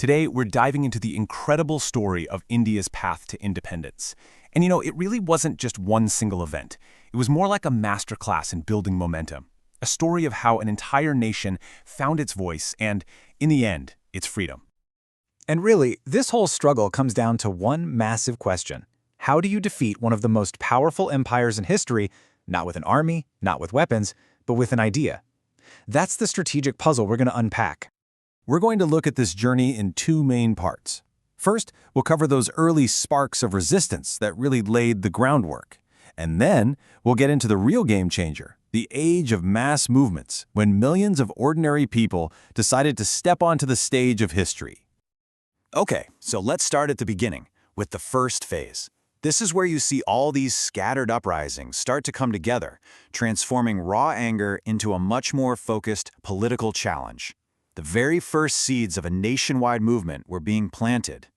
Today, we're diving into the incredible story of India's path to independence. And it really wasn't just one single event. It was more like a masterclass in building momentum, a story of how an entire nation found its voice and, in the end, its freedom. And really, this whole struggle comes down to one massive question. How do you defeat one of the most powerful empires in history, not with an army, not with weapons, but with an idea? That's the strategic puzzle we're going to unpack. We're going to look at this journey in two main parts. First, we'll cover those early sparks of resistance that really laid the groundwork. And then, we'll get into the real game changer, the age of mass movements, when millions of ordinary people decided to step onto the stage of history. Okay, so let's start at the beginning, with the first phase. This is where you see all these scattered uprisings start to come together, transforming raw anger into a much more focused political challenge. The very first seeds of a nationwide movement were being planted.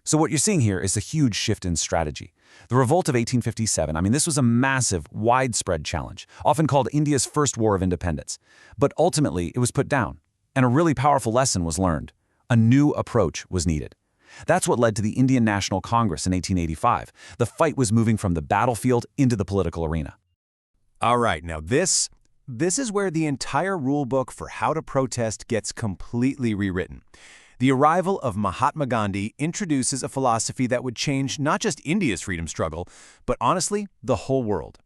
So what you're seeing here is a huge shift in strategy. The Revolt of 1857, this was a massive, widespread challenge, often called India's first war of independence. But ultimately, it was put down, and a really powerful lesson was learned. A new approach was needed. That's what led to the Indian National Congress in 1885. The fight was moving from the battlefield into the political arena. All right, now this is where the entire rulebook for how to protest gets completely rewritten. The arrival of Mahatma Gandhi introduces a philosophy that would change not just India's freedom struggle, but honestly, the whole world.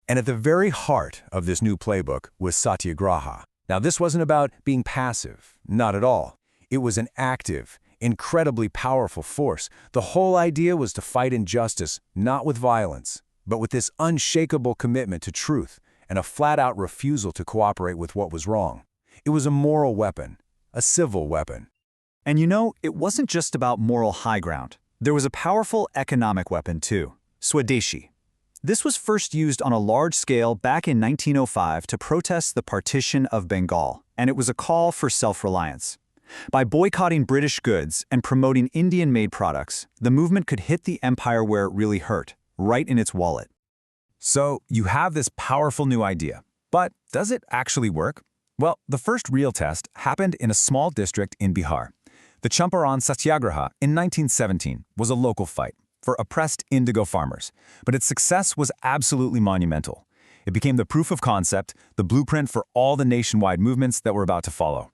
And at the very heart of this new playbook was Satyagraha. Now, this wasn't about being passive, not at all. It was an active, incredibly powerful force. The whole idea was to fight injustice, not with violence, but with this unshakable commitment to truth and a flat-out refusal to cooperate with what was wrong. It was a moral weapon, a civil weapon. And it wasn't just about moral high ground. There was a powerful economic weapon too, Swadeshi. This was first used on a large scale back in 1905 to protest the partition of Bengal, and it was a call for self-reliance. By boycotting British goods and promoting Indian-made products, the movement could hit the empire where it really hurt, right in its wallet. So you have this powerful new idea, but does it actually work? Well, the first real test happened in a small district in Bihar. The Champaran Satyagraha in 1917 was a local fight for oppressed indigo farmers, but its success was absolutely monumental. It became the proof of concept, the blueprint for all the nationwide movements that were about to follow.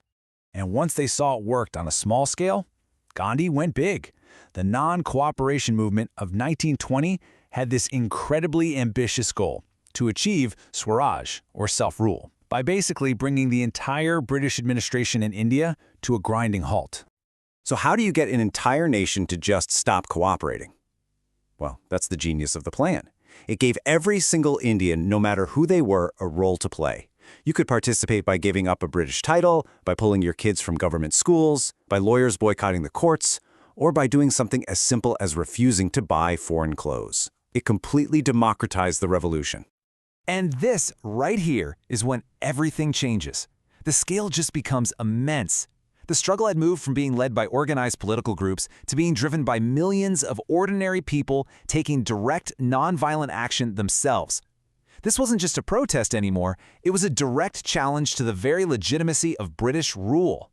And once they saw it worked on a small scale, Gandhi went big. The non-cooperation movement of 1920 had this incredibly ambitious goal to achieve Swaraj, or self-rule, by basically bringing the entire British administration in India to a grinding halt. So how do you get an entire nation to just stop cooperating? Well, that's the genius of the plan. It gave every single Indian, no matter who they were, a role to play. You could participate by giving up a British title, by pulling your kids from government schools, by lawyers boycotting the courts, or by doing something as simple as refusing to buy foreign clothes. It completely democratized the revolution. And this right here is when everything changes. The scale just becomes immense. The struggle had moved from being led by organized political groups to being driven by millions of ordinary people taking direct, nonviolent action themselves. This wasn't just a protest anymore, it was a direct challenge to the very legitimacy of British rule.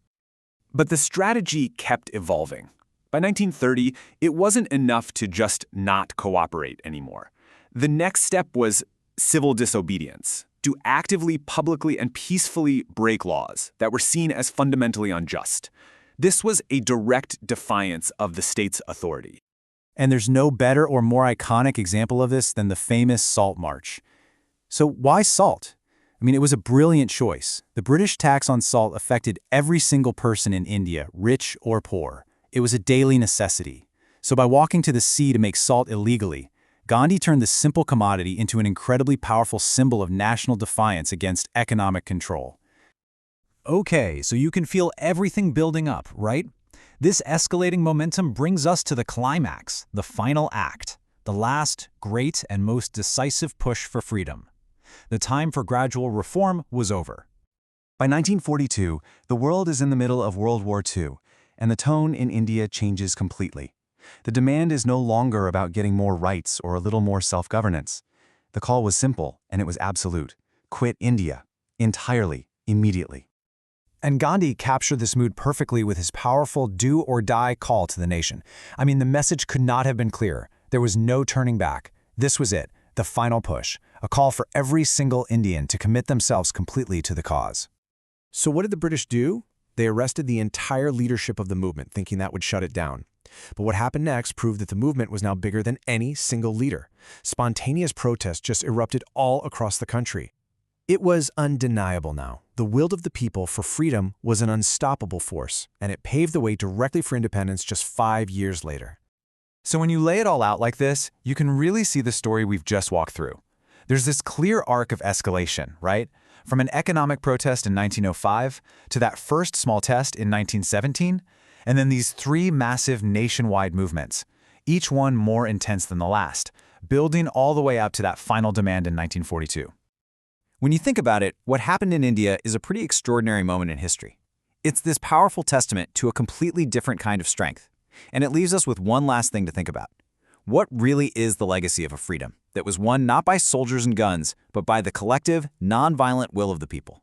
But the strategy kept evolving. By 1930, it wasn't enough to just not cooperate anymore. The next step was civil disobedience, to actively, publicly, and peacefully break laws that were seen as fundamentally unjust. This was a direct defiance of the state's authority. And there's no better or more iconic example of this than the famous Salt March. So why salt? It was a brilliant choice. The British tax on salt affected every single person in India, rich or poor. It was a daily necessity. So by walking to the sea to make salt illegally, Gandhi turned this simple commodity into an incredibly powerful symbol of national defiance against economic control. Okay, so you can feel everything building up, right? This escalating momentum brings us to the climax, the final act, the last, great, and most decisive push for freedom. The time for gradual reform was over. By 1942, the world is in the middle of World War II, and the tone in India changes completely. The demand is no longer about getting more rights or a little more self-governance. The call was simple, and it was absolute. Quit India. Entirely. Immediately. And Gandhi captured this mood perfectly with his powerful do-or-die call to the nation. I mean, the message could not have been clearer. There was no turning back. This was it, the final push, a call for every single Indian to commit themselves completely to the cause. So what did the British do? They arrested the entire leadership of the movement, thinking that would shut it down. But what happened next proved that the movement was now bigger than any single leader. Spontaneous protests just erupted all across the country. It was undeniable now. The will of the people for freedom was an unstoppable force, and it paved the way directly for independence just 5 years later. So when you lay it all out like this, you can really see the story we've just walked through. There's this clear arc of escalation, right? From an economic protest in 1905 to that first small test in 1917, and then these 3 massive nationwide movements, each one more intense than the last, building all the way up to that final demand in 1942. When you think about it, what happened in India is a pretty extraordinary moment in history. It's this powerful testament to a completely different kind of strength. And it leaves us with one last thing to think about. What really is the legacy of a freedom that was won not by soldiers and guns, but by the collective, nonviolent will of the people?